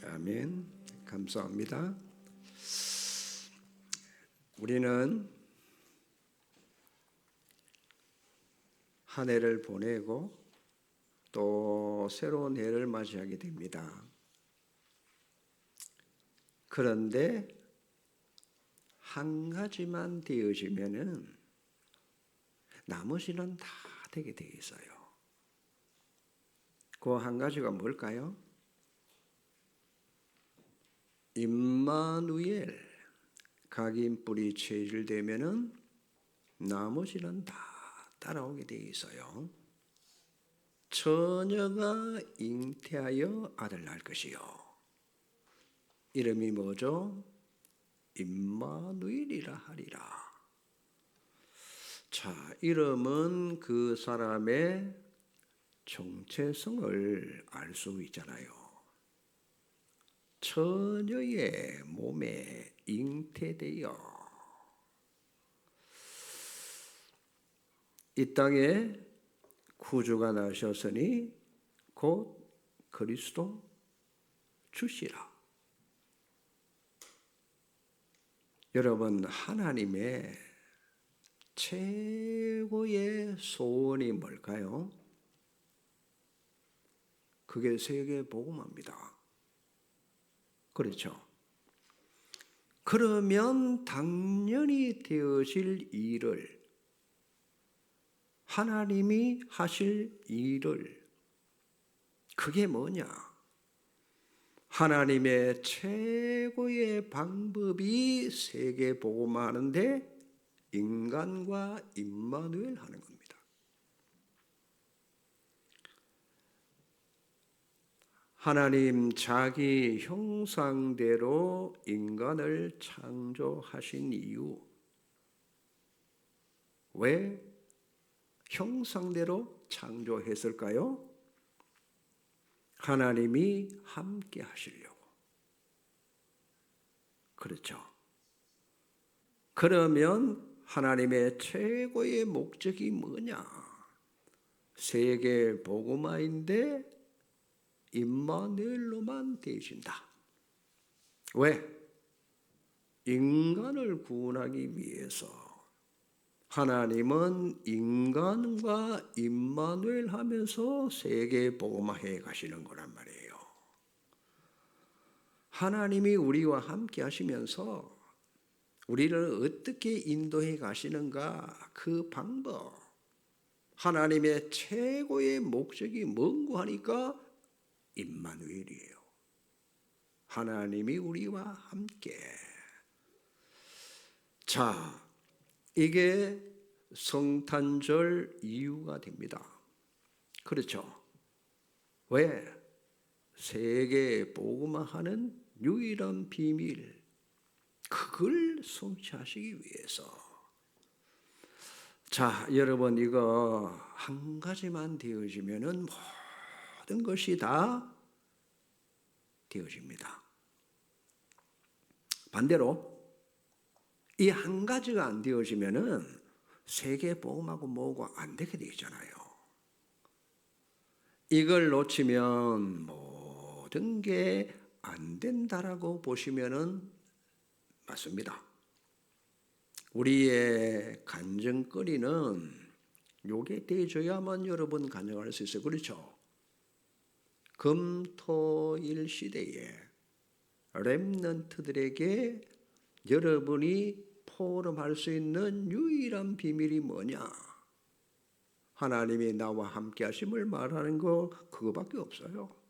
아멘. 감사합니다. 우리는 한 해를 보내고 또 새로운 해를 맞이하게 됩니다. 그런데 한 가지만 되어지면은 나머지는 다 되게 돼 있어요. 그 한 가지가 뭘까요? 임마누엘, 각인뿔이 체질되면은 나머지는 다 따라오게 돼 있어요. 처녀가 잉태하여 아들 낳을 것이요. 이름이 뭐죠? 임마누엘이라 하리라. 자, 이름은 그 사람의 정체성을 알 수 있잖아요. 처녀의 몸에 잉태되어 이 땅에 구주가 나셨으니 곧 그리스도 주시라. 여러분, 하나님의 최고의 소원이 뭘까요? 그게 세계 복음화입니다. 그렇죠? 그러면 당연히 되어질 일을, 하나님이 하실 일을, 그게 뭐냐? 하나님의 최고의 방법이 세계 복음화하는데 인간과 임마누엘 하는 겁니다. 하나님 자기 형상대로 인간을 창조하신 이유, 왜 형상대로 창조했을까요? 하나님이 함께 하시려고. 그렇죠. 그러면 하나님의 최고의 목적이 뭐냐? 세계 복음화인데 임마누엘로만 되신다. 왜? 인간을 구원하기 위해서 하나님은 인간과 임마누엘 하면서 세계 복음화해 가시는 거란 말이에요. 하나님이 우리와 함께 하시면서 우리를 어떻게 인도해 가시는가, 그 방법, 하나님의 최고의 목적이 뭔고 하니까 임마누엘이에요. 하나님이 우리와 함께. 자, 이게 성탄절 이유가 됩니다. 그렇죠? 왜? 세계 복음화하는 유일한 비밀, 그걸 성취하시기 위해서. 자, 여러분, 이거 한 가지만 되어지면은 모든 것이 다 되어집니다. 반대로 이 한 가지가 안 되어지면은 세계 복음하고 뭐고 안 되게 되잖아요. 이걸 놓치면 모든 게 안 된다라고 보시면은 맞습니다. 우리의 간증거리는 요게 되어져야만 여러분 간증할 수 있어요. 그렇죠? 금토일 시대에 렘넌트들에게 여러분이 포럼할 수 있는 유일한 비밀이 뭐냐? 하나님이 나와 함께 하심을 말하는 거, 그거밖에 없어요.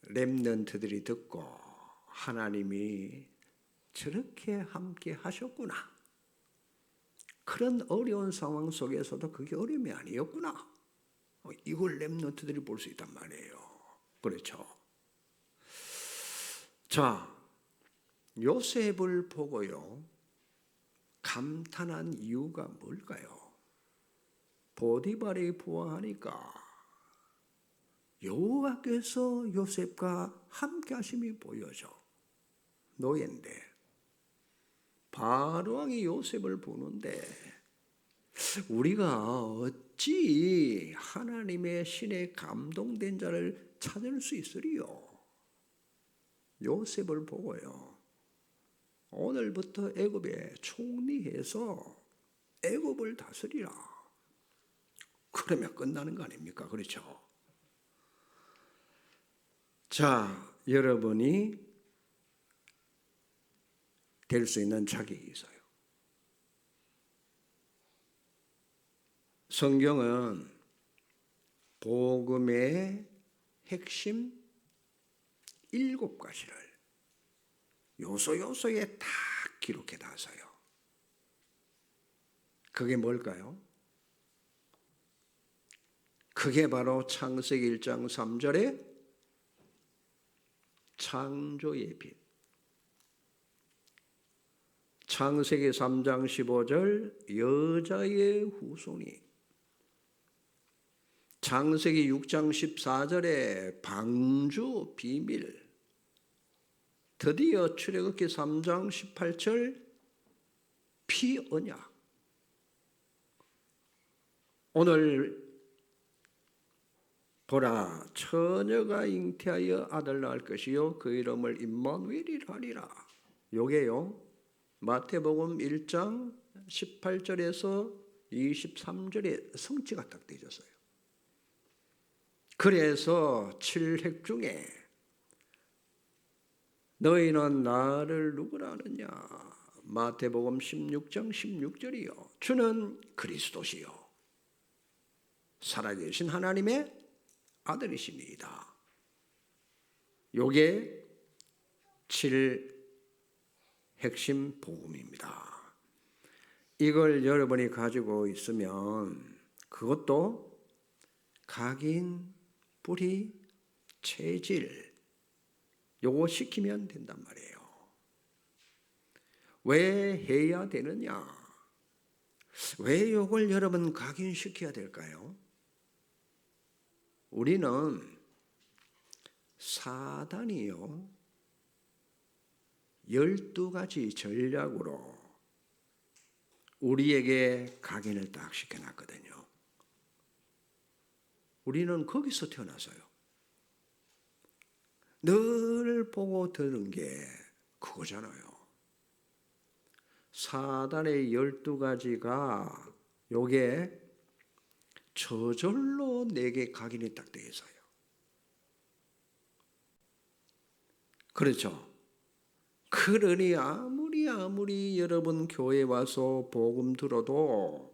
렘넌트들이 듣고 하나님이 저렇게 함께 하셨구나. 그런 어려운 상황 속에서도 그게 어려움이 아니었구나. 이걸 렘넌트들이 볼 수 있단 말이에요. 그렇죠? 자, 요셉을 보고요, 감탄한 이유가 뭘까요? 보디발이 부하하니까 여호와께서 요셉과 함께 하심이 보여져. 노예인데 바로왕이 요셉을 보는데 우리가 어찌 하나님의 신에 감동된 자를 찾을 수 있으리요? 요셉을 보고요. 오늘부터 애굽에 총리해서 애굽을 다스리라. 그러면 끝나는 거 아닙니까? 그렇죠? 자, 여러분이 될 수 있는 자격이 있어요. 성경은 복음의 핵심 7가지를 요소요소에 다 기록해 놨어요. 그게 뭘까요? 그게 바로 창세기 1장 3절에 창조의 빛, 창세기 3장 15절 여자의 후손이, 창세기 6장 14절에 방주 비밀, 드디어 출애굽기 3장 18절 피언약. 오늘 보라, 처녀가 잉태하여 아들 낳을 것이요 그 이름을 임마누엘이라 하리라. 요게요 마태복음 1장 18절에서 23절에 성취가 딱 되어졌어요. 그래서 7핵 중에 너희는 나를 누구라 하느냐, 마태복음 16장 16절이요 주는 그리스도시요 살아계신 하나님의 아들이십니다. 요게 7 핵심 복음입니다. 이걸 여러분이 가지고 있으면 그것도 각인, 뿌리, 체질 요거 시키면 된단 말이에요. 왜 해야 되느냐? 왜 요걸 여러분 각인시켜야 될까요? 우리는 사단이요 12가지 전략으로 우리에게 각인을 딱 시켜놨거든요. 우리는 거기서 태어나서요. 늘 보고 들은 게 그거잖아요. 사단의 12가지가 요게 저절로 내게 각인이 딱 되어 있어요. 그렇죠? 그러니 아무리 여러분 교회 와서 복음 들어도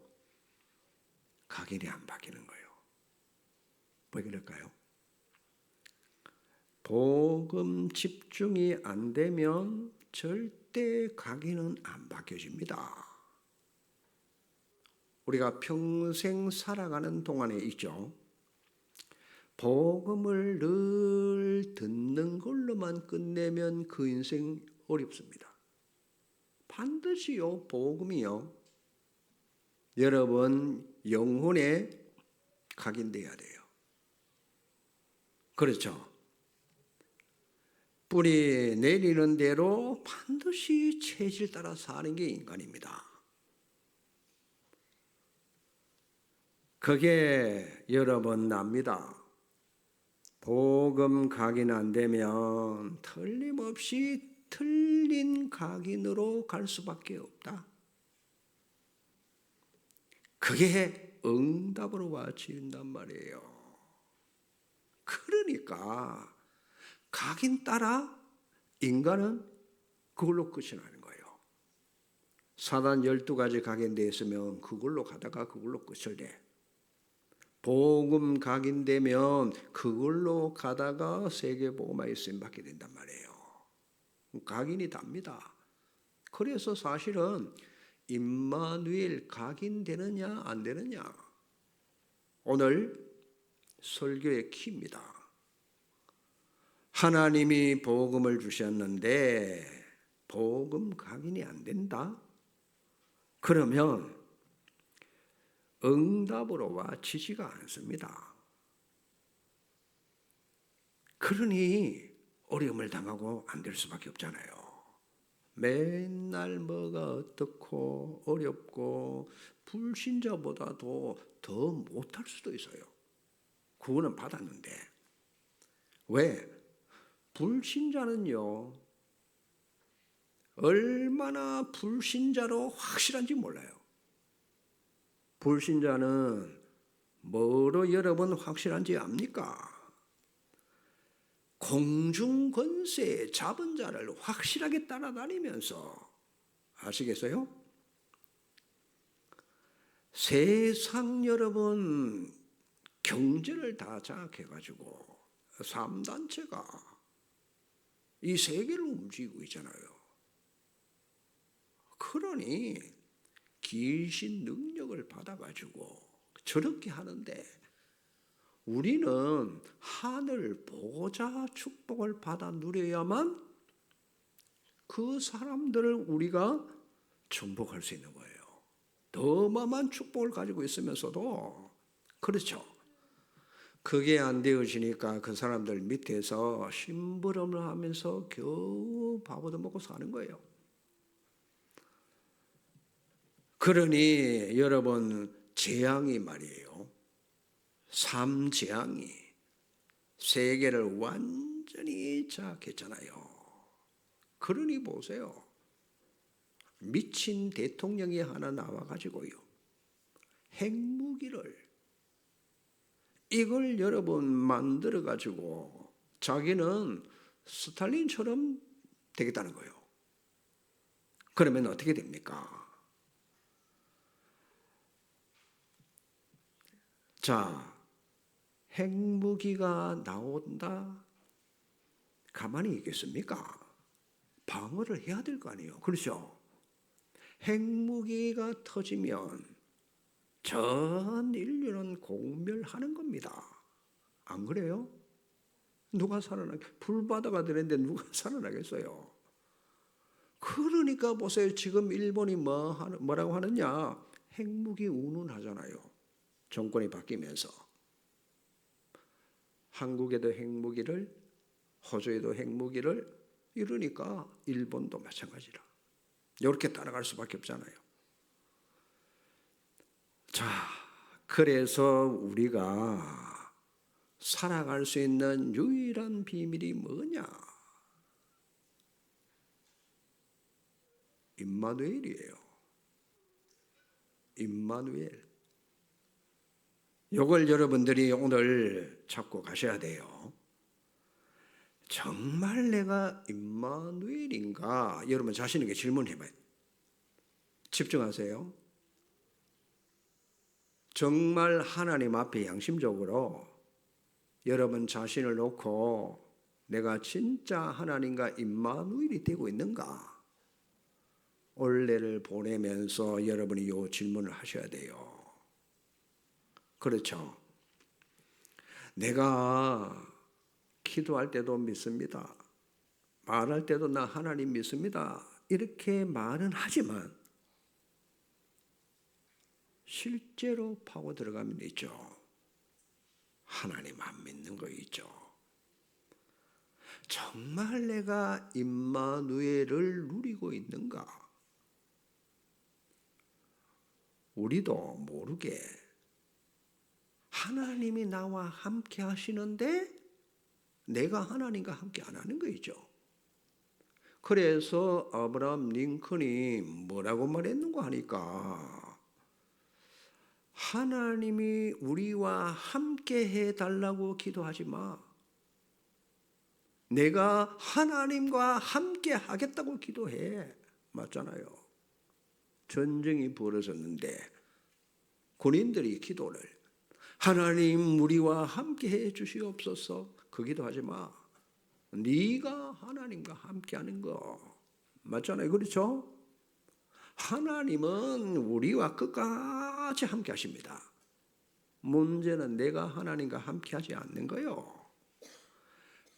각인이 안 바뀌는 거예요. 왜 그럴까요? 복음 집중이 안 되면 절대 각인은 안 바뀌어집니다. 우리가 평생 살아가는 동안에 있죠. 복음을 늘 듣는 걸로만 끝내면 그 인생 어렵습니다. 반드시요 복음이요 여러분 영혼에 각인돼야 돼요. 그렇죠? 뿌리 내리는 대로 반드시 체질 따라 사는 게 인간입니다. 그게 여러분 납니다. 복음 각인 안 되면 틀림없이 틀린 각인으로 갈 수밖에 없다. 그게 응답으로 와지는단 말이에요. 그러니까 각인 따라 인간은 그걸로 끝이 나는 거예요. 사단 12가지 각인되어 있으면 그걸로 가다가 그걸로 끝을 내. 복음 각인되면 그걸로 가다가 세계복음화의 쓰임 받게 된단 말이에요. 각인이 답니다. 그래서 사실은 임마누엘 각인되느냐 안 되느냐 오늘 설교의 키입니다. 하나님이 복음을 주셨는데 복음 각인이 안 된다? 그러면 응답으로 와지지가 않습니다. 그러니 어려움을 당하고 안 될 수밖에 없잖아요. 맨날 뭐가 어떻고 어렵고 불신자보다도 더 못할 수도 있어요. 구원은 받았는데. 왜? 불신자는요, 얼마나 불신자로 확실한지 몰라요. 불신자는 뭐로 여러분 확실한지 압니까? 공중 권세 잡은 자를 확실하게 따라다니면서, 아시겠어요? 세상 여러분 경제를 다 장악해가지고 3단체가 이 세계를 움직이고 있잖아요. 그러니 귀신 능력을 받아가지고 저렇게 하는데 우리는 하늘 보좌 축복을 받아 누려야만 그 사람들을 우리가 정복할 수 있는 거예요. 어마어마한 축복을 가지고 있으면서도, 그렇죠. 그게 안 되어지니까 그 사람들 밑에서 심부름을 하면서 겨우 밥 얻어먹고 사는 거예요. 그러니 여러분, 재앙이 말이에요. 삼재앙이 세계를 완전히 장악했잖아요. 그러니 보세요. 미친 대통령이 하나 나와가지고요, 핵무기를 이걸 여러분 만들어가지고 자기는 스탈린처럼 되겠다는 거예요. 그러면 어떻게 됩니까? 자, 핵무기가 나온다? 가만히 있겠습니까? 방어를 해야 될 거 아니에요. 그렇죠? 핵무기가 터지면 전 인류는 공멸하는 겁니다. 안 그래요? 누가 불바다가 되는데 누가 살아나겠어요? 그러니까 보세요. 지금 일본이 뭐라고 하느냐? 핵무기 운운하잖아요. 정권이 바뀌면서. 한국에도 핵무기를, 호주에도 핵무기를, 이러니까 일본도 마찬가지라. 이렇게 따라갈 수밖에 없잖아요. 자, 그래서 우리가 살아갈 수 있는 유일한 비밀이 뭐냐? 임마누엘이에요. 임마누엘. 이걸 여러분들이 오늘 잡고 가셔야 돼요. 정말 내가 임마누엘인가? 여러분 자신에게 질문해봐요. 집중하세요. 정말 하나님 앞에 양심적으로 여러분 자신을 놓고 내가 진짜 하나님과 임마누엘이 되고 있는가? 올해를 보내면서 여러분이 이 질문을 하셔야 돼요. 그렇죠? 내가 기도할 때도 믿습니다. 말할 때도 나 하나님 믿습니다. 이렇게 말은 하지만 실제로 파고 들어가면 있죠. 하나님 안 믿는 거 있죠. 정말 내가 임마누엘을 누리고 있는가? 우리도 모르게 하나님이 나와 함께 하시는데 내가 하나님과 함께 안 하는 거 있죠. 그래서 아브라함 링컨이 뭐라고 말했는가 하니까, 하나님이 우리와 함께 해달라고 기도하지 마. 내가 하나님과 함께 하겠다고 기도해. 맞잖아요. 전쟁이 벌어졌는데 군인들이 기도를, 하나님 우리와 함께 해 주시옵소서. 그 기도하지 마. 네가 하나님과 함께 하는 거. 맞잖아요. 그렇죠? 하나님은 우리와 끝까지 함께 하십니다. 문제는 내가 하나님과 함께 하지 않는 거예요.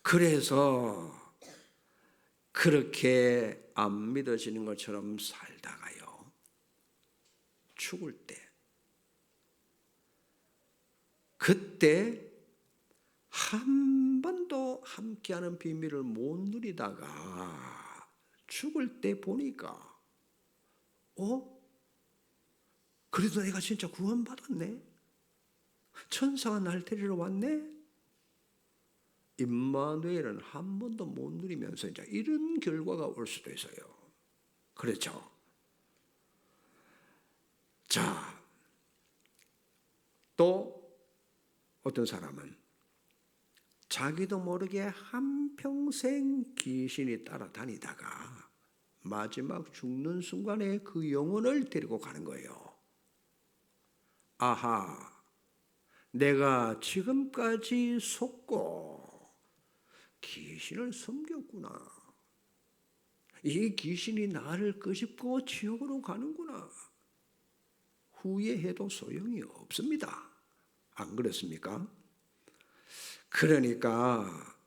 그래서 그렇게 안 믿어지는 것처럼 살다가요, 죽을 때, 그때 한 번도 함께하는 비밀을 못 누리다가 죽을 때 보니까 그래도 내가 진짜 구원받았네. 천사가 날 데리러 왔네. 임마누엘은 한 번도 못 누리면서 이제 이런 결과가 올 수도 있어요. 그렇죠? 자, 또 어떤 사람은 자기도 모르게 한평생 귀신이 따라다니다가 마지막 죽는 순간에 그 영혼을 데리고 가는 거예요. 아하, 내가 지금까지 속고 귀신을 섬겼구나. 이 귀신이 나를 끄집고 지옥으로 가는구나. 후회해도 소용이 없습니다. 안 그렇습니까? 그러니까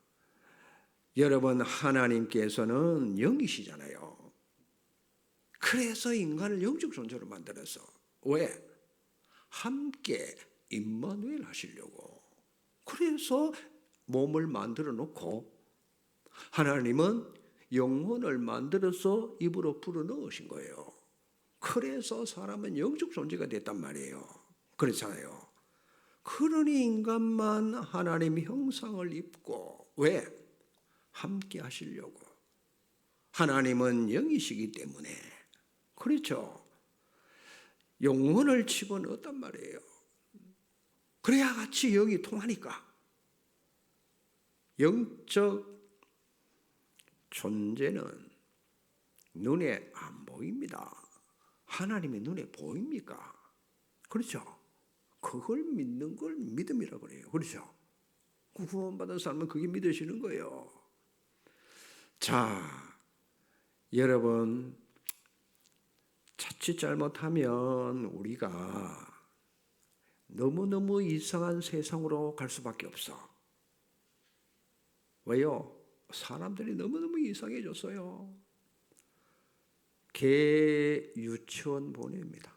여러분, 하나님께서는 영이시잖아요. 그래서 인간을 영적 존재로 만들어서 왜? 함께 임마누엘 하시려고. 그래서 몸을 만들어 놓고 하나님은 영혼을 만들어서 입으로 불어 넣으신 거예요. 그래서 사람은 영적 존재가 됐단 말이에요. 그렇잖아요. 그러니 인간만 하나님 형상을 입고 왜? 함께 하시려고. 하나님은 영이시기 때문에. 그렇죠. 영혼을 집어넣었단 말이에요. 그래야 같이 영이 통하니까. 영적 존재는 눈에 안 보입니다. 하나님의 눈에 보입니까? 그렇죠. 그걸 믿는 걸 믿음이라고 그래요. 그렇죠. 구원받은 사람은 그게 믿으시는 거예요. 자, 여러분, 자칫 잘못하면 우리가 너무너무 이상한 세상으로 갈 수밖에 없어. 왜요? 사람들이 너무너무 이상해졌어요. 개 유치원 보냅니다.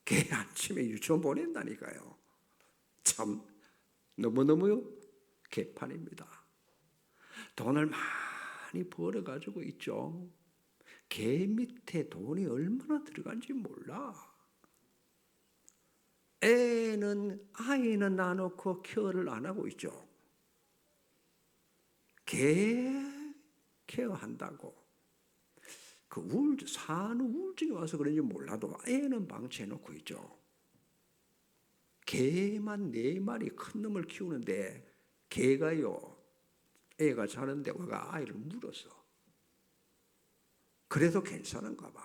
개 아침에 유치원 보낸다니까요. 참 너무너무 개판입니다. 돈을 많이 벌어가지고 있죠. 개 밑에 돈이 얼마나 들어간지 몰라. 아이는 놔놓고 케어를 안 하고 있죠. 개 케어한다고. 산후 우울증이 와서 그런지 몰라도 애는 방치해놓고 있죠. 개만 4마리 큰 놈을 키우는데 개가요, 애가 자는데 와가 아이를 물었어. 그래도 괜찮은가 봐.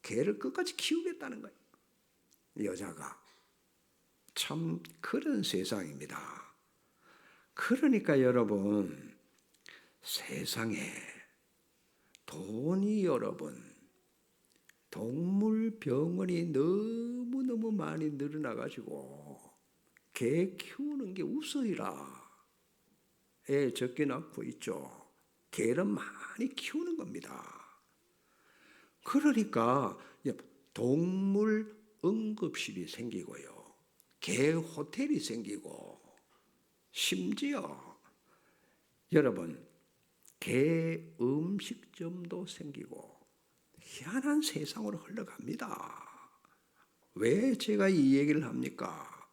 개를 끝까지 키우겠다는 거예요. 여자가. 참 그런 세상입니다. 그러니까 여러분, 세상에 돈이 여러분, 동물 병원이 너무너무 많이 늘어나가지고 개 키우는 게 우스이라 애 적게 낳고 있죠. 개를 많이 키우는 겁니다. 그러니까 동물 응급실이 생기고요. 개 호텔이 생기고 심지어 여러분 개 음식점도 생기고 희한한 세상으로 흘러갑니다. 왜 제가 이 얘기를 합니까?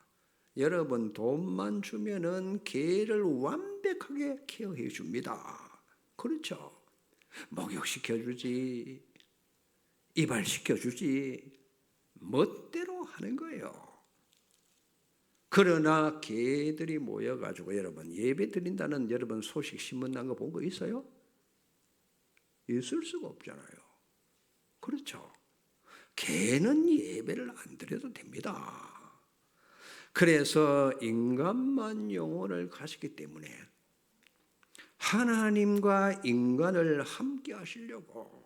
여러분 돈만 주면은 개를 완벽하게 케어해 줍니다. 그렇죠? 목욕시켜주지, 이발시켜주지, 멋대로 하는 거예요. 그러나 개들이 모여가지고 여러분 예배 드린다는 여러분 소식 신문 난 거 본 거 있어요? 있을 수가 없잖아요. 그렇죠. 개는 예배를 안 드려도 됩니다. 그래서 인간만 영혼을 가시기 때문에 하나님과 인간을 함께 하시려고.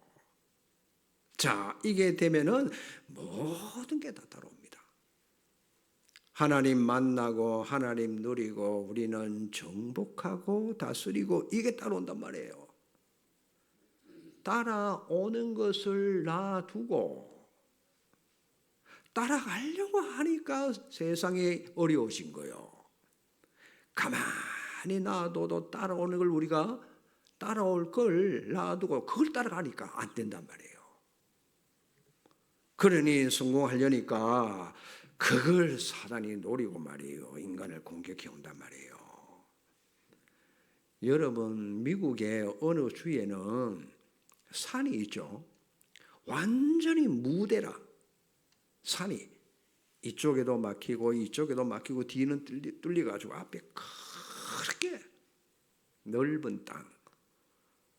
자, 이게 되면은 모든 게 다 따라옵니다. 하나님 만나고 하나님 누리고 우리는 정복하고 다스리고 이게 따라온단 말이에요. 따라오는 것을 놔두고 따라가려고 하니까 세상이 어려우신 거예요. 가만히 놔둬도 따라오는 걸 우리가 따라올 걸 놔두고 그걸 따라가니까 안 된단 말이에요. 그러니 성공하려니까 그걸 사단이 노리고 말이에요. 인간을 공격해 온단 말이에요. 여러분, 미국의 어느 주에는 산이 있죠. 완전히 무대라. 산이 이쪽에도 막히고 이쪽에도 막히고 뒤는 뚫려가지고 앞에 크게 넓은 땅,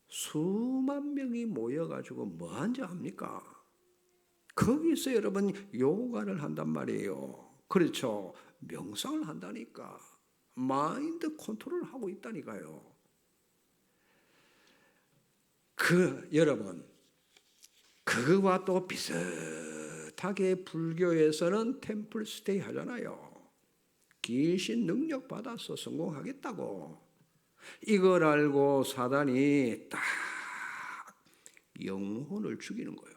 수만 명이 모여가지고 뭐 한지 합니까? 거기서 여러분 요가를 한단 말이에요. 그렇죠. 명상을 한다니까. 마인드 컨트롤을 하고 있다니까요. 여러분, 그거와 또 비슷하게 불교에서는 템플 스테이 하잖아요. 귀신 능력 받아서 성공하겠다고. 이걸 알고 사단이 딱 영혼을 죽이는 거예요.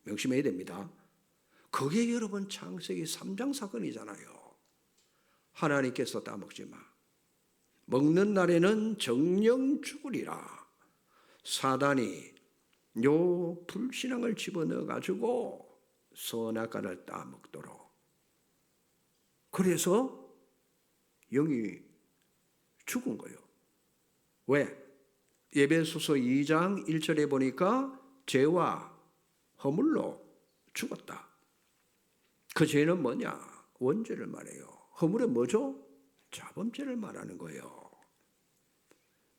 명심해야 됩니다. 그게 여러분 창세기 3장 사건이잖아요. 하나님께서 따먹지 마. 먹는 날에는 정령 죽으리라. 사단이 요 불신앙을 집어넣어 가지고 선악과를 따먹도록. 그래서 영이 죽은 거예요. 왜? 에베소서 2장 1절에 보니까 죄와 허물로 죽었다. 그 죄는 뭐냐? 원죄를 말해요. 허물은 뭐죠? 자범죄를 말하는 거예요.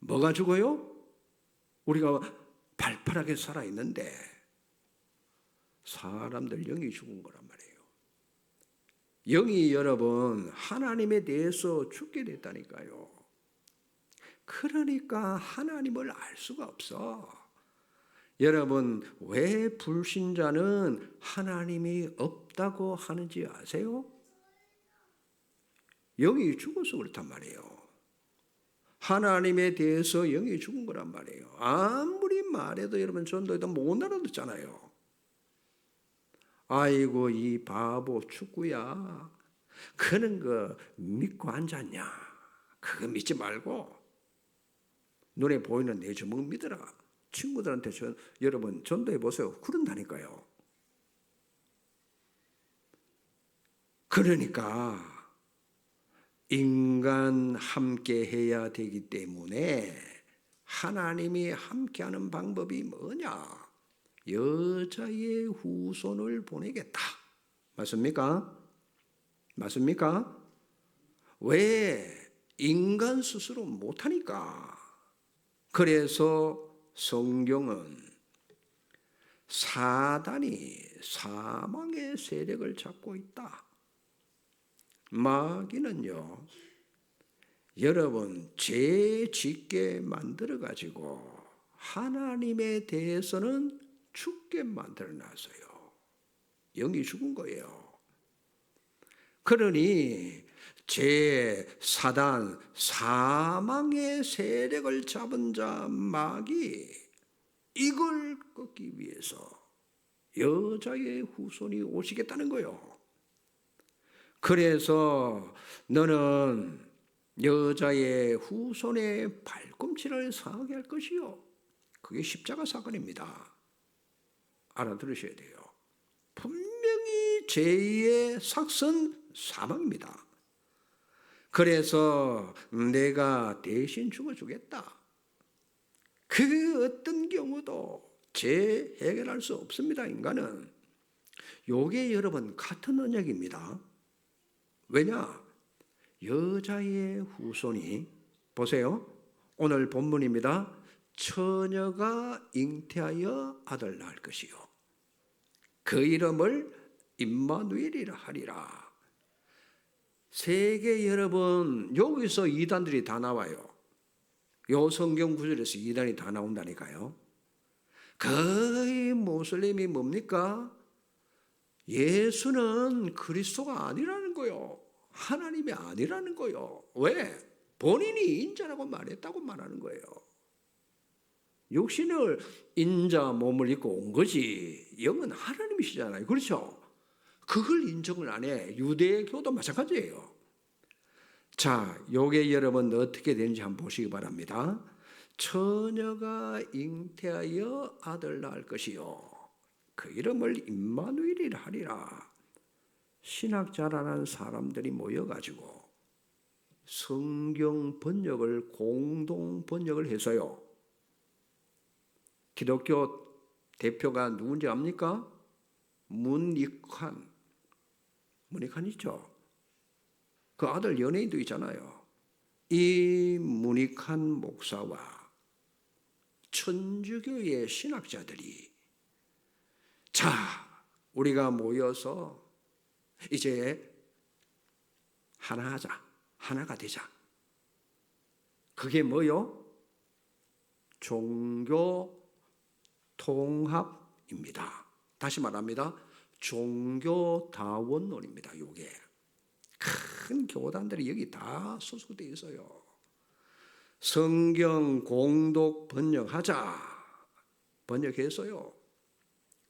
뭐가 죽어요? 우리가 발팔하게 살아있는데 사람들 영이 죽은 거란 말이에요. 영이 여러분 하나님에 대해서 죽게 됐다니까요. 그러니까 하나님을 알 수가 없어. 여러분, 왜 불신자는 하나님이 없다고 하는지 아세요? 영이 죽어서 그렇단 말이에요. 하나님에 대해서 영이 죽은 거란 말이에요. 아무리 말해도 여러분 전도해도 못 알아듣잖아요. 아이고 이 바보 축구야. 그런 거 믿고 앉았냐. 그거 믿지 말고 눈에 보이는 내 주먹 믿어라. 친구들한테 여러분 전도해 보세요. 그런다니까요. 그러니까 인간 함께 해야 되기 때문에 하나님이 함께하는 방법이 뭐냐? 여자의 후손을 보내겠다. 맞습니까? 맞습니까? 왜? 인간 스스로 못하니까. 그래서 성경은 사단이 사망의 세력을 잡고 있다. 마귀는요, 여러분 죄 짓게 만들어 가지고 하나님에 대해서는 죽게 만들어 놨어요. 영이 죽은 거예요. 그러니 사단 사망의 세력을 잡은 자 마귀, 이걸 꺾기 위해서 여자의 후손이 오시겠다는 거예요. 그래서 너는 여자의 후손의 발꿈치를 상하게 할 것이요. 그게 십자가 사건입니다. 알아들으셔야 돼요. 분명히 죄의 삭선 사망입니다. 그래서 내가 대신 죽어주겠다. 그 어떤 경우도 죄 해결할 수 없습니다. 인간은. 요게 여러분 같은 언약입니다. 왜냐? 여자의 후손이, 보세요. 오늘 본문입니다. 처녀가 잉태하여 아들 낳을 것이요. 그 이름을 임마누엘이라 하리라. 세계 여러분, 여기서 이단들이 다 나와요. 요 성경 구절에서 이단이 다 나온다니까요. 거의 모슬림이 뭡니까? 예수는 그리스도가 아니라는 거요. 하나님이 아니라는 거요. 왜? 본인이 인자라고 말했다고 말하는 거예요. 육신을 인자 몸을 입고 온 거지 영은 하나님이시잖아요. 그렇죠? 그걸 인정을 안 해. 유대교도 마찬가지예요. 자, 요게 여러분 어떻게 되는지 한번 보시기 바랍니다. 처녀가 잉태하여 아들 낳을 것이요 그 이름을 임마누엘이라 하리라. 신학자라는 사람들이 모여가지고 성경 번역을 공동 번역을 해서요. 기독교 대표가 누군지 압니까? 문익환 있죠. 그 아들 연예인도 있잖아요. 이 문익환 목사와 천주교의 신학자들이 자, 우리가 모여서 이제 하나 하자. 하나가 되자. 그게 뭐요? 종교 통합입니다. 다시 말합니다. 종교 다원론입니다. 이게 큰 교단들이 여기 다 소속되어 있어요. 성경 공독 번역하자. 번역해서요.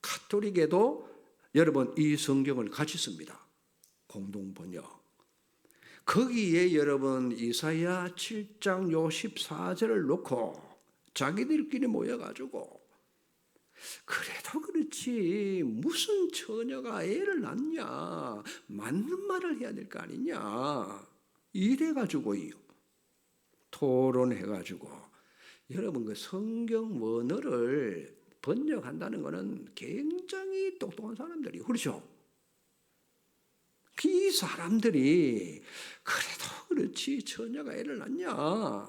가톨릭에도 여러분 이 성경을 같이 씁니다. 공동 번역. 거기에 여러분 이사야 7장 요 14절을 놓고 자기들끼리 모여가지고 그래도 그렇지 무슨 처녀가 애를 낳냐 맞는 말을 해야 될 거 아니냐 이래가지고요 토론해가지고 여러분 그 성경 원어를 번역한다는 것은 굉장히 똑똑한 사람들이 그렇죠. 이 사람들이 그래도 그렇지 처녀가 애를 낳냐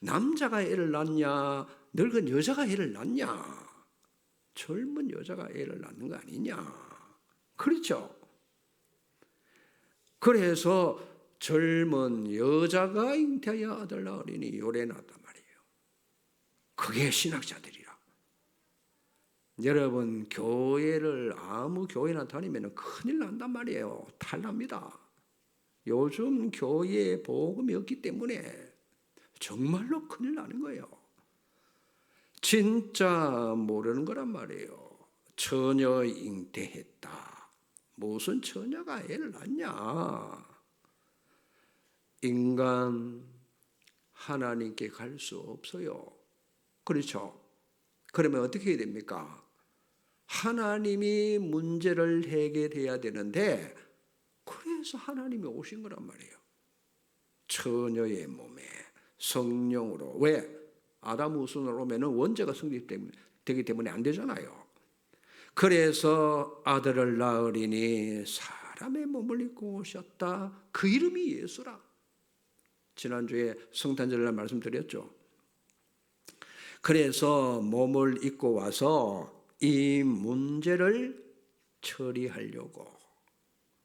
남자가 애를 낳냐 늙은 여자가 애를 낳냐 젊은 여자가 애를 낳는 거 아니냐 그렇죠. 그래서 젊은 여자가 잉태하여 아들 낳으리니 요래 낳았단 말이에요. 그게 신학자들이라. 여러분 교회를 아무 교회나 다니면 큰일 난단 말이에요. 탈납니다. 요즘 교회에 복음이 없기 때문에 정말로 큰일 나는 거예요. 진짜 모르는 거란 말이에요. 처녀 잉태했다. 무슨 처녀가 애를 낳냐. 인간 하나님께 갈 수 없어요. 그렇죠. 그러면 어떻게 해야 됩니까? 하나님이 문제를 해결해야 되는데 그래서 하나님이 오신 거란 말이에요. 처녀의 몸에 성령으로. 왜? 아담 후손으로 오면 원죄가 성립되기 때문에 안 되잖아요. 그래서 아들을 낳으리니 사람의 몸을 입고 오셨다. 그 이름이 예수라. 지난주에 성탄절날 말씀드렸죠. 그래서 몸을 입고 와서 이 문제를 처리하려고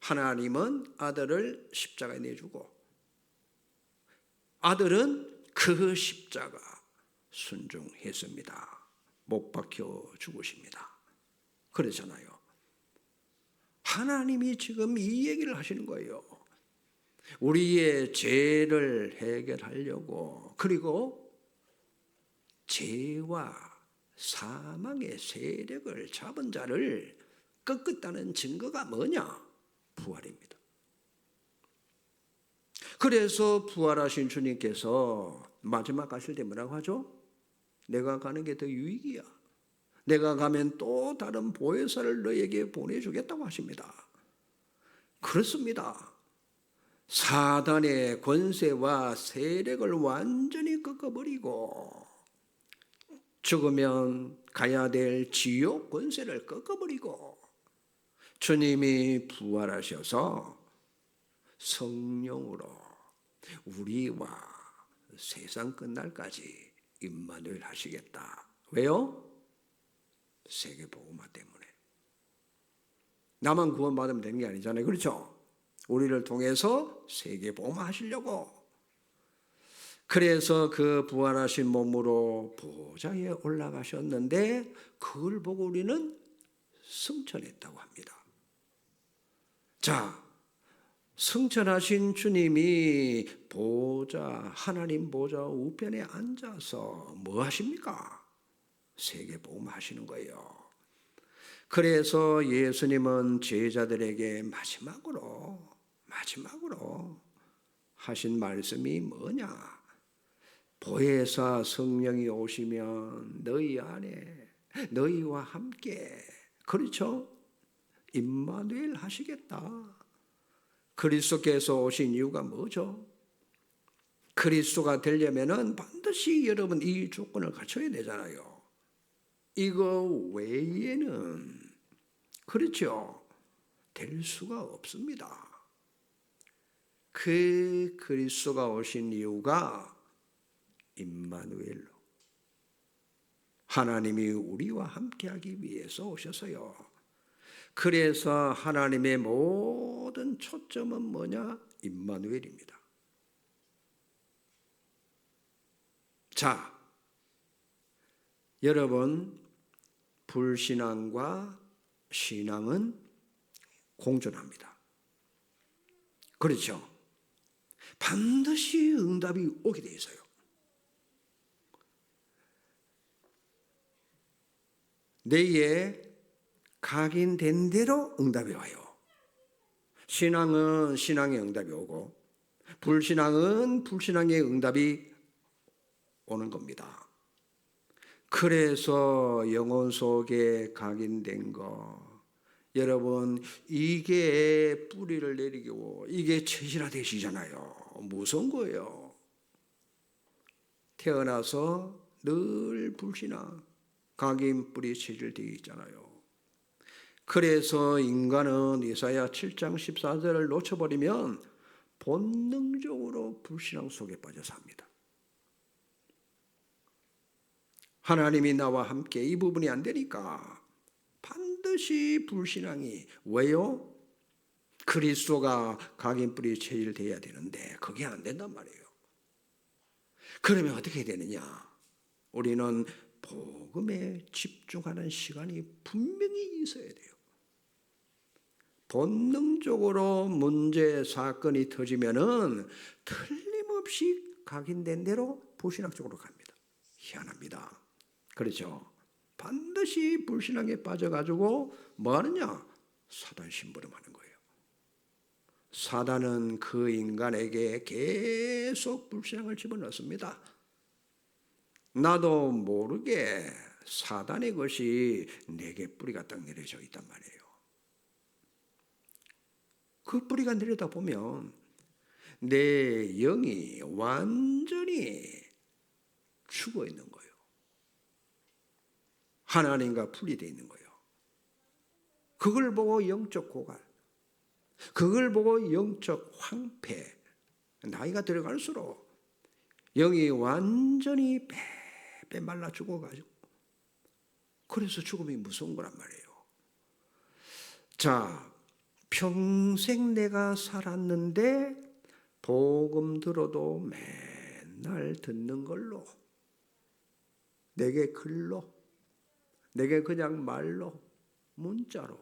하나님은 아들을 십자가에 내주고 아들은 그 십자가 순종했습니다. 못 박혀 죽으십니다. 그러잖아요. 하나님이 지금 이 얘기를 하시는 거예요. 우리의 죄를 해결하려고 그리고 죄와 사망의 세력을 잡은 자를 꺾었다는 증거가 뭐냐? 부활입니다. 그래서 부활하신 주님께서 마지막 가실 때 뭐라고 하죠? 내가 가는 게 더 유익이야. 내가 가면 또 다른 보혜사를 너에게 보내주겠다고 하십니다. 그렇습니다. 사단의 권세와 세력을 완전히 꺾어버리고 죽으면 가야 될 지옥 권세를 꺾어버리고 주님이 부활하셔서 성령으로 우리와 세상 끝날까지 임마누엘 하시겠다. 왜요? 세계복음화 때문에. 나만 구원받으면 되는 게 아니잖아요. 그렇죠? 우리를 통해서 세계복음화 하시려고. 그래서 그 부활하신 몸으로 보좌에 올라가셨는데 그걸 보고 우리는 승천했다고 합니다. 자, 승천하신 주님이 하나님 보좌 우편에 앉아서 뭐 하십니까? 세계복음 하시는 거예요. 그래서 예수님은 제자들에게 마지막으로 하신 말씀이 뭐냐? 보혜사 성령이 오시면 너희 안에 너희와 함께, 그렇죠? 임마누엘 하시겠다. 그리스도께서 오신 이유가 뭐죠? 그리스도가 되려면은 반드시 여러분 이 조건을 갖춰야 되잖아요. 이거 외에는, 그렇죠, 될 수가 없습니다. 그 그리스도가 오신 이유가 임마누엘로, 하나님이 우리와 함께하기 위해서 오셔서요. 그래서 하나님의 모든 초점은 뭐냐? 임마누엘입니다. 자, 여러분, 불신앙과 신앙은 공존합니다. 그렇죠? 반드시 응답이 오게 돼 있어요. 내에 각인된 대로 응답이 와요. 신앙은 신앙의 응답이 오고, 불신앙은 불신앙의 응답이 오는 겁니다. 그래서 영혼 속에 각인된 거, 여러분, 이게 뿌리를 내리고 이게 체질화되시잖아요. 무서운 거예요. 태어나서 늘 불신앙, 각인 뿌리 체질되어 있잖아요. 그래서 인간은 이사야 7장 14절을 놓쳐버리면 본능적으로 불신앙 속에 빠져 삽니다. 하나님이 나와 함께, 이 부분이 안 되니까 반드시 불신앙이, 왜요? 그리스도가 각인 뿌리 체질돼야 되는데 그게 안 된단 말이에요. 그러면 어떻게 되느냐? 우리는 복음에 집중하는 시간이 분명히 있어야 돼요. 본능적으로 문제, 사건이 터지면은 틀림없이 각인된 대로 불신앙 쪽으로 갑니다. 희한합니다. 그렇죠? 반드시 불신앙에 빠져가지고 뭐 하느냐? 사단 심부름하는 거예요. 사단은 그 인간에게 계속 불신앙을 집어넣습니다. 나도 모르게 사단의 것이 내게 뿌리가 딱 내려져 있단 말이에요. 그 뿌리가 내려다 보면 내 영이 완전히 죽어 있는 거예요. 하나님과 분리되어 있는 거예요. 그걸 보고 영적 고갈, 그걸 보고 영적 황폐, 나이가 들어갈수록 영이 완전히 빼 말라 죽어가지고, 그래서 죽음이 무서운 거란 말이에요. 자, 평생 내가 살았는데 복음 들어도 맨날 듣는 걸로, 내게 글로, 내게 그냥 말로, 문자로,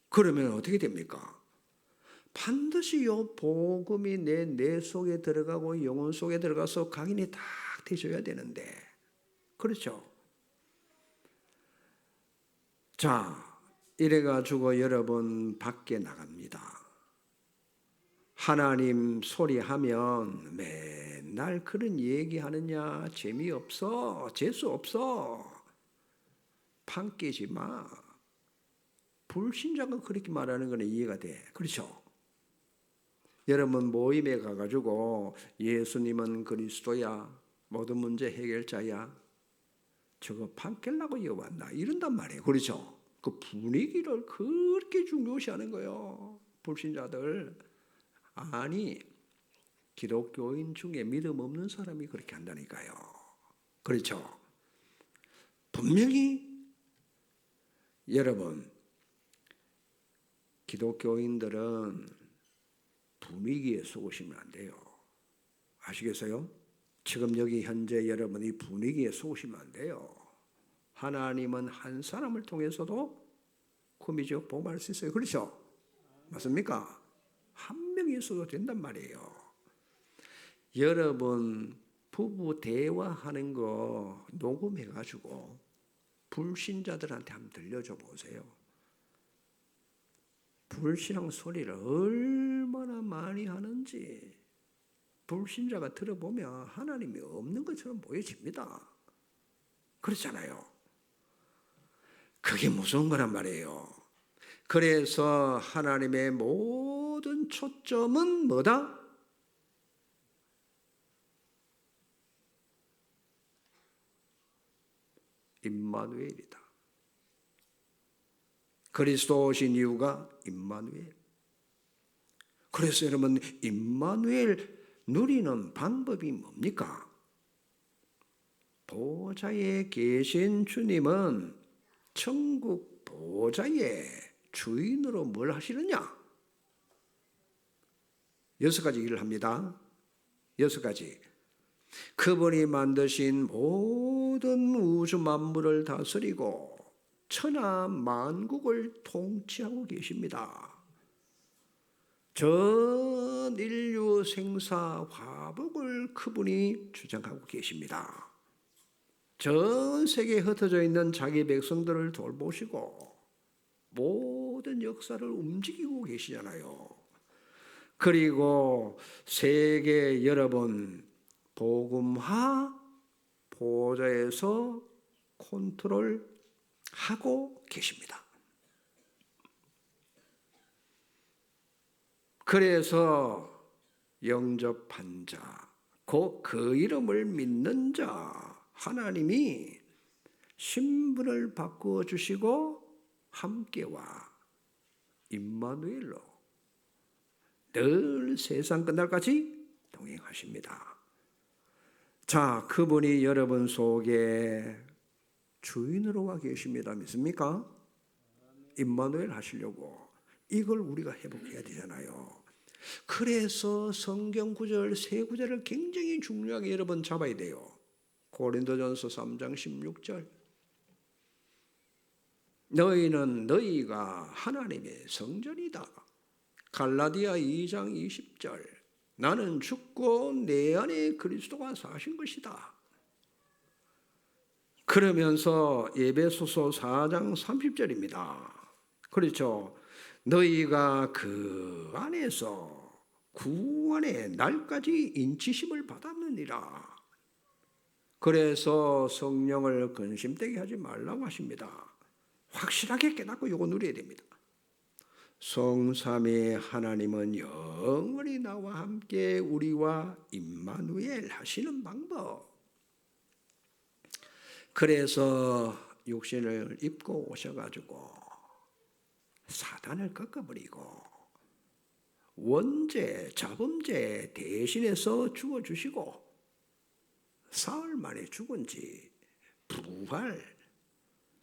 그러면 어떻게 됩니까? 반드시 이 복음이 내 속에 들어가고 영혼 속에 들어가서 각인이 딱 되셔야 되는데, 그렇죠? 자, 이래가지고 여러분 밖에 나갑니다. 하나님 소리하면 맨날 그런 얘기하느냐, 재미없어, 재수없어, 판 깨지 마. 불신자가 그렇게 말하는 거는 이해가 돼. 그렇죠? 여러분 모임에 가가지고 예수님은 그리스도야, 모든 문제 해결자야, 저거 판 깰라고 이거 왔나, 이런단 말이에요. 그렇죠? 그 분위기를 그렇게 중요시하는 거예요, 불신자들. 아니, 기독교인 중에 믿음 없는 사람이 그렇게 한다니까요. 그렇죠? 분명히 여러분, 기독교인들은 분위기에 속으시면 안 돼요. 아시겠어요? 지금 여기 현재 여러분이 분위기에 속으시면 안 돼요. 하나님은 한 사람을 통해서도 구미적 복음할 수 있어요. 그렇죠? 맞습니까? 한 명이 있어도 된단 말이에요. 여러분 부부 대화하는 거 녹음해가지고 불신자들한테 한번 들려줘 보세요. 불신앙 소리를 얼마나 많이 하는지. 불신자가 들어보면 하나님이 없는 것처럼 보여집니다. 그렇잖아요. 그게 무서운 거란 말이에요. 그래서 하나님의 모든 초점은 뭐다? 임마누엘이다. 그리스도 오신 이유가 임마누엘. 그래서 여러분, 임마누엘 누리는 방법이 뭡니까? 보좌에 계신 주님은 천국 보좌의 주인으로 뭘 하시느냐? 6가지 일을 합니다. 6가지. 그분이 만드신 모든 우주 만물을 다스리고 천하 만국을 통치하고 계십니다. 전 인류 생사 화복을 그분이 주장하고 계십니다. 전 세계에 흩어져 있는 자기 백성들을 돌보시고 모든 역사를 움직이고 계시잖아요. 그리고 세계 여러분 복음화 보좌에서 컨트롤하고 계십니다. 그래서 영접한 자, 곧 그 이름을 믿는 자, 하나님이 신분을 바꾸어 주시고 함께와 임마누엘로 늘 세상 끝날까지 동행하십니다. 자, 그분이 여러분 속에 주인으로 와 계십니다. 믿습니까? 임마누엘 하시려고 이걸 우리가 회복해야 되잖아요. 그래서 성경 구절, 세 구절을 굉장히 중요하게 여러분 잡아야 돼요. 고린도전서 3장 16절. 너희는 너희가 하나님의 성전이다. 갈라디아 2장 20절. 나는 죽고 내 안에 그리스도가 사신 것이다. 그러면서 에베소서 4장 30절입니다. 그렇죠. 너희가 그 안에서 구원의 날까지 인치심을 받았느니라. 그래서 성령을 근심되게 하지 말라고 하십니다. 확실하게 깨닫고 이거 누려야 됩니다. 성삼위 하나님은 영원히 나와 함께 우리와 임마누엘 하시는 방법. 그래서 육신을 입고 오셔가지고 사단을 꺾어버리고 원죄, 자범죄 대신해서 죽어주시고 사흘 만에 죽은 지 부활,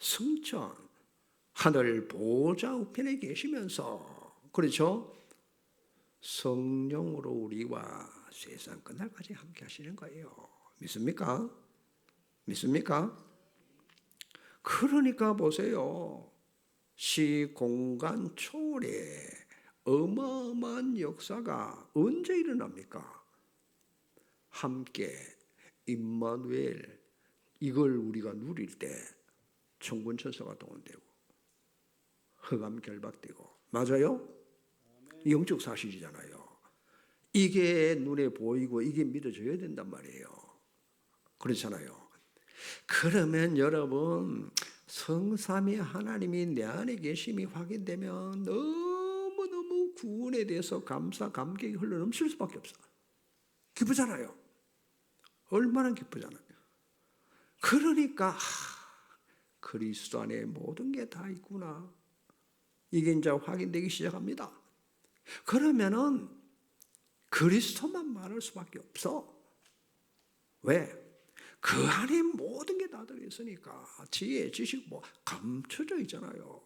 승천, 하늘 보좌 우편에 계시면서 그렇죠? 성령으로 우리와 세상 끝날까지 함께 하시는 거예요. 믿습니까? 믿습니까? 그러니까 보세요. 시, 공간 초월의 어마어마한 역사가 언제 일어납니까? 함께 임마누엘 이걸 우리가 누릴 때 천군 천사가 동원되고 흑암 결박되고 맞아요? 영적 사실이잖아요. 이게 눈에 보이고 이게 믿어져야 된단 말이에요. 그렇잖아요. 그러면 여러분 성삼위 하나님이 내 안에 계심이 확인되면 너무너무 구원에 대해서 감사 감격이 흘러넘칠 수밖에 없어. 기쁘잖아요. 얼마나 기쁘잖아요. 그러니까 그리스도 안에 모든 게 다 있구나. 이게 이제 확인되기 시작합니다. 그러면은 그리스도만 말할 수밖에 없어. 왜? 그 안에 모든 게 다 들어있으니까 지혜, 지식 뭐 감춰져 있잖아요.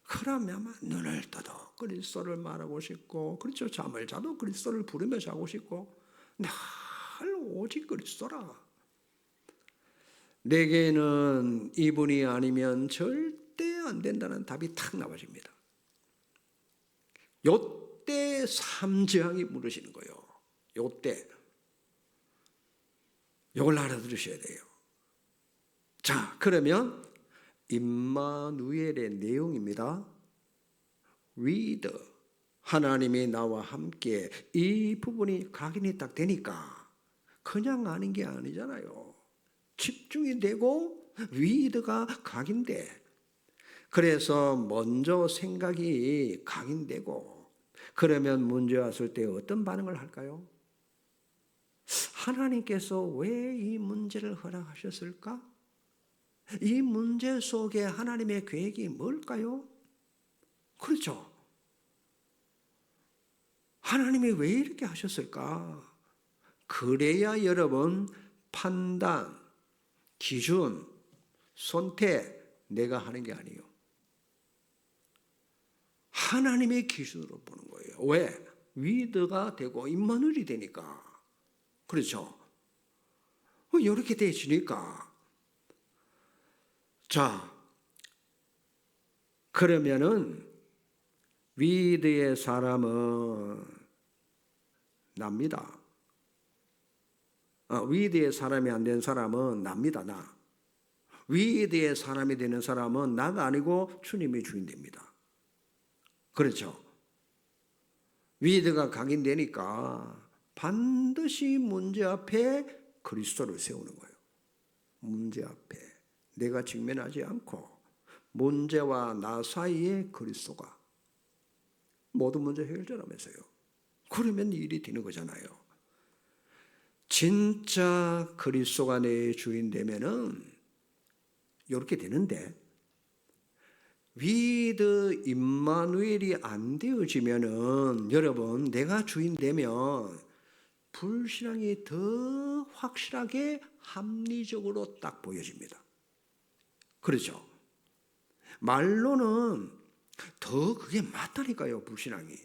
그러면 눈을 떠도 그리스도를 말하고 싶고 그렇죠. 잠을 자도 그리스도를 부르며 자고 싶고 늘 오직 그리스도라. 내게는 이분이 아니면 절대 안 된다는 답이 탁 나와집니다. 요때 삼재앙이 물으시는 거예요. 요때. 요걸 알아들으셔야 돼요. 자, 그러면 임마누엘의 내용입니다. read, 하나님이 나와 함께 이 부분이 각인이 딱 되니까 그냥 아는 게 아니잖아요. 집중이 되고 위드가 각인돼. 그래서 먼저 생각이 각인되고 그러면 문제 왔을 때 어떤 반응을 할까요? 하나님께서 왜 이 문제를 허락하셨을까? 이 문제 속에 하나님의 계획이 뭘까요? 그렇죠. 하나님이 왜 이렇게 하셨을까? 그래야 여러분 판단, 기준, 선택 내가 하는 게 아니에요. 하나님의 기준으로 보는 거예요. 왜? 위드가 되고 임마누엘이 되니까. 그렇죠? 이렇게 되시니까. 자, 그러면은 위드의 사람은 납니다. 위드의 사람이 안 된 사람은 납니다. 나. 위드의 사람이 되는 사람은 나가 아니고 주님이 주인 됩니다. 그렇죠? 위드가 각인되니까 반드시 문제 앞에 그리스도를 세우는 거예요. 문제 앞에 내가 직면하지 않고 문제와 나 사이에 그리스도가 모든 문제 해결자라면서요. 그러면 일이 되는 거잖아요. 진짜 그리스도가 내 주인 되면은 이렇게 되는데 위드 임마누엘이 안 되어지면은 여러분 내가 주인 되면 불신앙이 더 확실하게 합리적으로 딱 보여집니다. 그렇죠? 말로는 더 그게 맞다니까요. 불신앙이.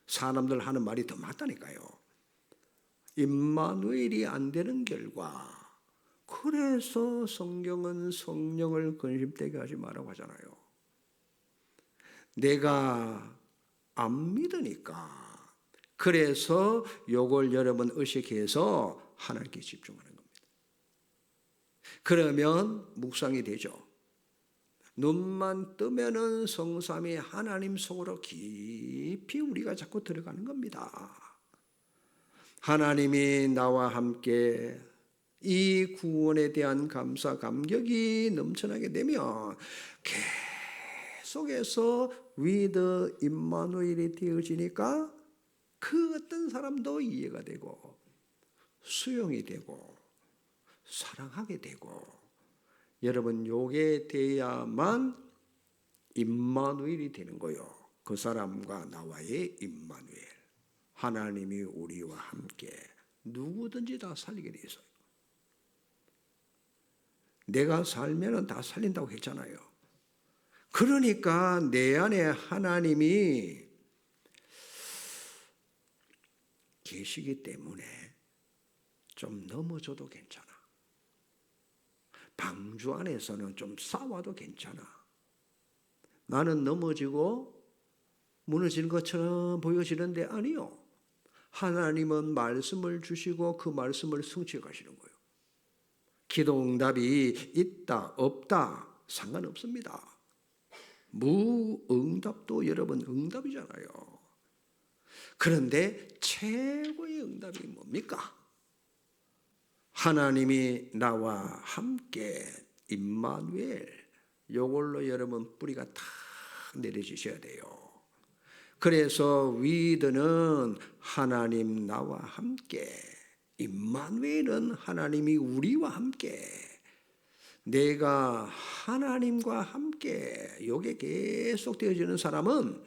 사람들 하는 말이 더 맞다니까요. 임마누엘이 안 되는 결과 그래서 성경은 성령을 근심되게 하지 말라고 하잖아요. 내가 안 믿으니까 그래서 요걸 여러분 의식해서 하나님께 집중하는 겁니다. 그러면 묵상이 되죠. 눈만 뜨면은 성삼위 하나님 속으로 깊이 우리가 자꾸 들어가는 겁니다. 하나님이 나와 함께 이 구원에 대한 감사 감격이 넘쳐나게 되면 계속해서 위드 임마누엘이 되어지니까 그 어떤 사람도 이해가 되고 수용이 되고 사랑하게 되고 여러분 요게 돼야만 임마누엘이 되는 거요. 그 사람과 나와의 임마누엘. 하나님이 우리와 함께 누구든지 다 살리게 돼 있어요. 내가 살면은 다 살린다고 했잖아요. 그러니까 내 안에 하나님이 계시기 때문에 좀 넘어져도 괜찮아. 방주 안에서는 좀 싸워도 괜찮아. 나는 넘어지고 무너지는 것처럼 보여지는데 아니요. 하나님은 말씀을 주시고 그 말씀을 성취해 가시는 거예요. 기도 응답이 있다 없다 상관없습니다. 무응답도 여러분 응답이잖아요. 그런데 최고의 응답이 뭡니까? 하나님이 나와 함께 임마누엘 요걸로 여러분 뿌리가 다 내려지셔야 돼요. 그래서 위드는 하나님 나와 함께 임마누엘은 하나님이 우리와 함께 내가 하나님과 함께 요게 계속 되어지는 사람은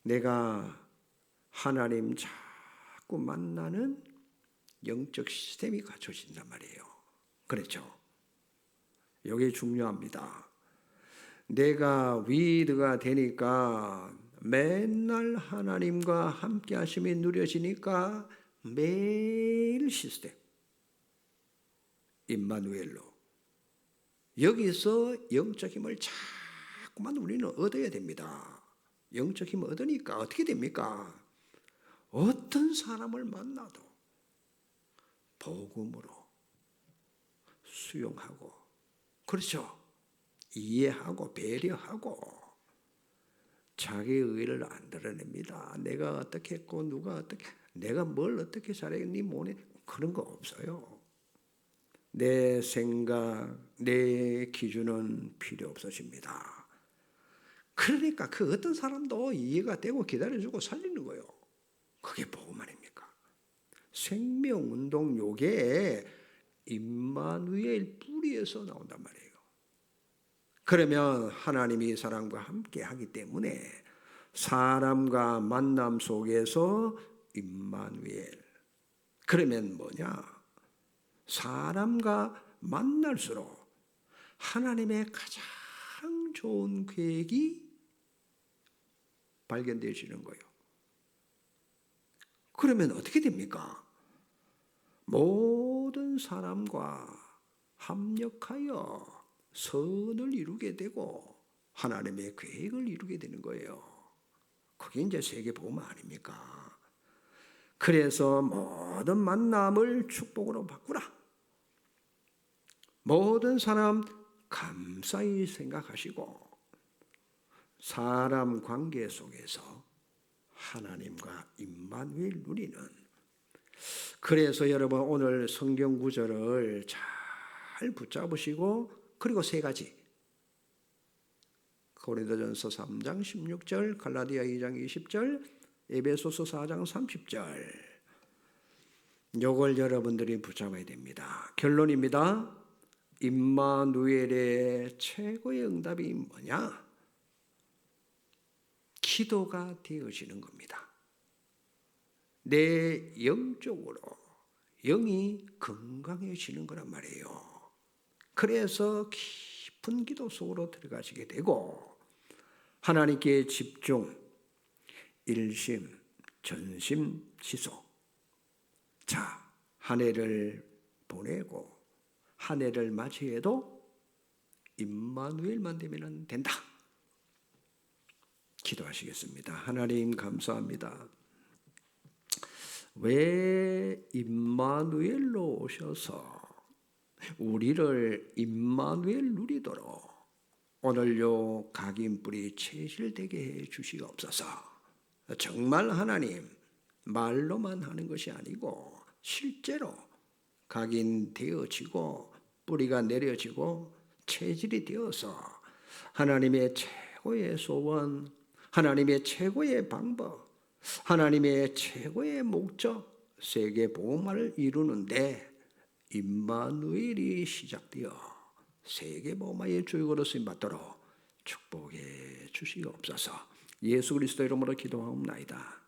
내가 하나님 자꾸 만나는 영적 시스템이 갖춰진단 말이에요. 그렇죠? 이게 중요합니다. 내가 위드가 되니까 맨날 하나님과 함께 하심이 누려지니까 매일 시스템 임마누엘로 여기서 영적 힘을 자꾸만 우리는 얻어야 됩니다. 영적 힘을 얻으니까 어떻게 됩니까? 어떤 사람을 만나도 복음으로 수용하고 그렇죠. 이해하고 배려하고 자기의 의를 안 드러냅니다. 내가 어떻게 했고 누가 어떻게, 내가 뭘 어떻게 잘했니 뭐니, 그런 거 없어요. 내 생각, 내 기준은 필요 없어집니다. 그러니까 그 어떤 사람도 이해가 되고 기다려주고 살리는 거예요. 그게 복음 아닙니까? 생명운동 요게 임마누엘 뿌리에서 나온단 말이에요. 그러면 하나님이 사람과 함께 하기 때문에 사람과 만남 속에서 임마누엘. 그러면 뭐냐? 사람과 만날수록 하나님의 가장 좋은 계획이 발견되어지는 거예요. 그러면 어떻게 됩니까? 모든 사람과 합력하여 선을 이루게 되고 하나님의 계획을 이루게 되는 거예요. 그게 이제 세계복음 아닙니까? 그래서 모든 만남을 축복으로 바꾸라. 모든 사람 감사히 생각하시고 사람 관계 속에서 하나님과 임마누엘 누리는. 그래서 여러분 오늘 성경 구절을 잘 붙잡으시고, 그리고 세 가지, 고린도전서 3장 16절, 갈라디아 2장 20절, 에베소서 4장 30절, 요걸 여러분들이 붙잡아야 됩니다. 결론입니다. 임마누엘의 최고의 응답이 뭐냐? 기도가 되어지는 겁니다. 내 영적으로 영이 건강해지는 거란 말이에요. 그래서 깊은 기도 속으로 들어가시게 되고 하나님께 집중, 일심, 전심, 지속. 자, 한 해를 보내고 한 해를 맞이해도 임마누엘만 되면 된다. 기도하시겠습니다. 하나님 감사합니다. 왜 임마누엘로 오셔서 우리를 임마누엘 누리도록 오늘요 각인뿔이 체질되게 해 주시옵소서. 정말 하나님 말로만 하는 것이 아니고 실제로 각인되어지고 뿌리가 내려지고 체질이 되어서 하나님의 최고의 소원, 하나님의 최고의 방법, 하나님의 최고의 목적, 세계 복음화를 이루는데 임마누엘이 시작되어 세계 복음화의 주역으로 쓰임받도록 축복해 주시옵소서. 예수 그리스도 이름으로 기도하옵나이다.